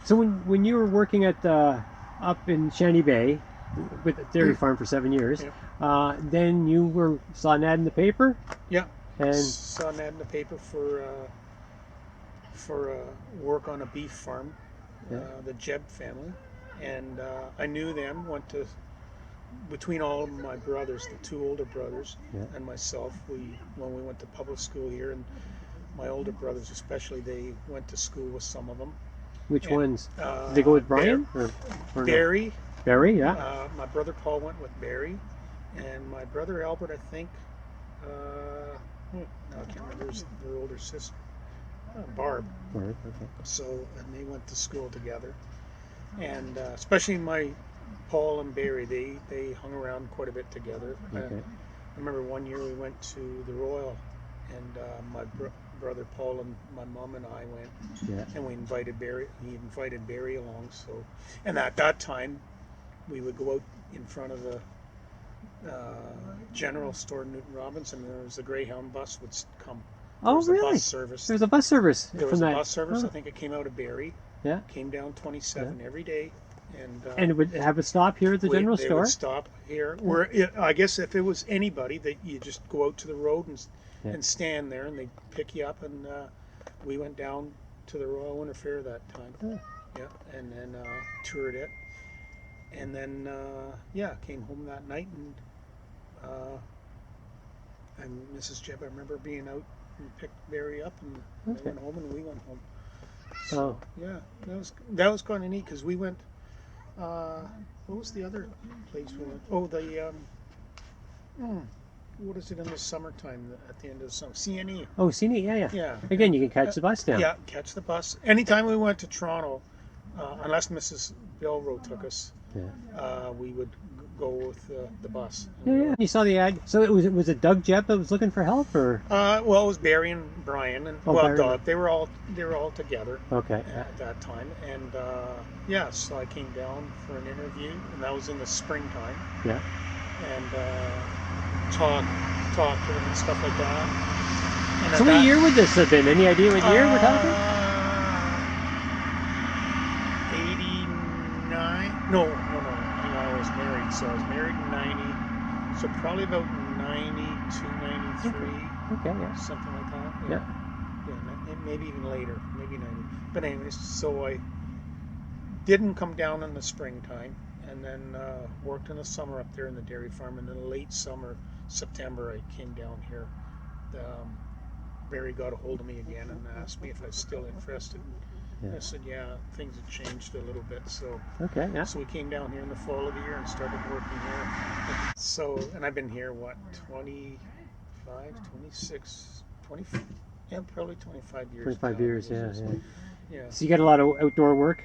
So when you were working at up in Shanty Bay with the dairy farm for 7 years, Yeah. then you saw an ad in the paper, Yeah, and saw an ad in the paper for work on a beef farm, yeah, the Jebb family, and I knew them. Went to between all of my brothers, the two older brothers, yeah. and myself. When we went to public school here, and my older brothers especially, they went to school with some of them. Which And ones? Did they go with Brian or no? Barry. Barry, yeah. My brother Paul went with Barry, and my brother Albert, I think. No, I can't remember their older sister, Barb. Barb, okay. So, and they went to school together, and especially my Paul and Barry, they hung around quite a bit together. Okay. I remember one year we went to the Royal, and my brother Paul and my mom and I went, Yeah. and we invited Barry. He invited Barry along. So, and at that time, we would go out in front of the general store in Newton Robinson, and there was the Greyhound bus would come. Oh, There really? was a bus service. There was a bus service There from was a that. bus service. Oh, I think it came out of Barry. yeah. Came down 27 every day, And it would have a stop here at the general they store. would stop here. Where I guess if it was anybody, that you just go out to the road Yeah. and stand there, and they pick you up. And we went down to the Royal Winter Fair that time. Oh. Yeah, and then toured it, and then came home that night, and Mrs. Jebb, I remember being out and picked Barry up, and they Okay. went home, and we went home. Oh, Yeah, that was kind of neat because we went. What was the other place we went? Oh, what is it in the summertime? At the end of the summer, CNE. oh, CNE, yeah, yeah. Yeah. Again, you can catch the bus down. Yeah, catch the bus. Anytime we went to Toronto, unless Mrs. Bilro took us, Yeah. we would go with the bus. Yeah, yeah. You saw the ad. So was it Doug Jebb that was looking for help, or? Well, it was Barry and Brian, and Barry. Doug. They were all together Okay. at that time, and so I came down for an interview, and that was in the springtime, Yeah. and talked to them and stuff like that. And So what year would this have been? Any idea what year we're talking? 89. No. I was married, so I was married in 90. So probably about 92, 93, Okay, yeah. something like that. Yeah. Yeah, maybe even later, maybe 90. But anyways, so I didn't come down in the springtime, and then worked in the summer up there in the dairy farm, and then late summer, September, I came down here. Barry got a hold of me again and asked me if I was still interested. Yeah. I said, yeah, things had changed a little bit. So Okay, yeah. so we came down here in the fall of the year and started working here. So, and I've been here, 25, 26, 20, probably 25 years. 25 now. years, yeah. Yeah. So you got a lot of outdoor work?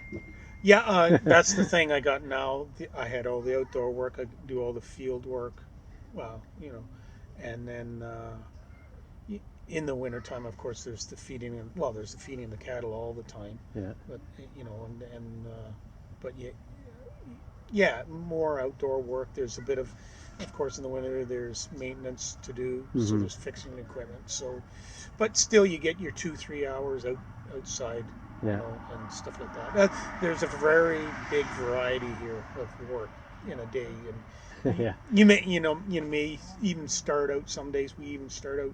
Yeah, that's the thing I got now. I had all the outdoor work. I do all the field work. Well, and then in the wintertime, of course, there's the feeding of the cattle all the time. Yeah. But yeah, more outdoor work. There's a bit of course, in the winter there's maintenance to do, so there's fixing the equipment. So, but still, you get your 2-3 hours outside, Yeah. and stuff like that. There's a very big variety here of work in a day, and Yeah. you may even start out. Some days we even start out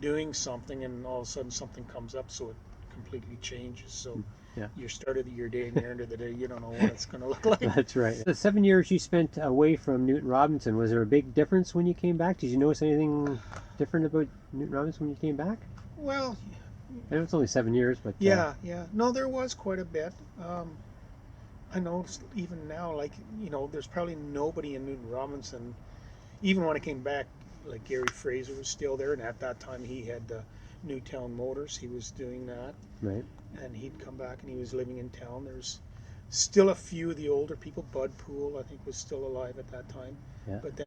doing something, and all of a sudden something comes up, so it completely changes. So Yeah. your start of your day and your end of the day, you don't know what it's going to look like. That's right. The 7 years you spent away from Newton Robinson, was there a big difference when you came back? Did you notice anything different about Newton Robinson when you came back? Well, I know it's only 7 years, but yeah. No, there was quite a bit. I noticed even now, there's probably nobody in Newton Robinson. Even when I came back, like Gary Fraser was still there, and at that time he had Newtown Motors. He was doing that, right. and he'd come back and he was living in town. There's still a few of the older people. Bud Poole, I think, was still alive at that time. Yeah. But then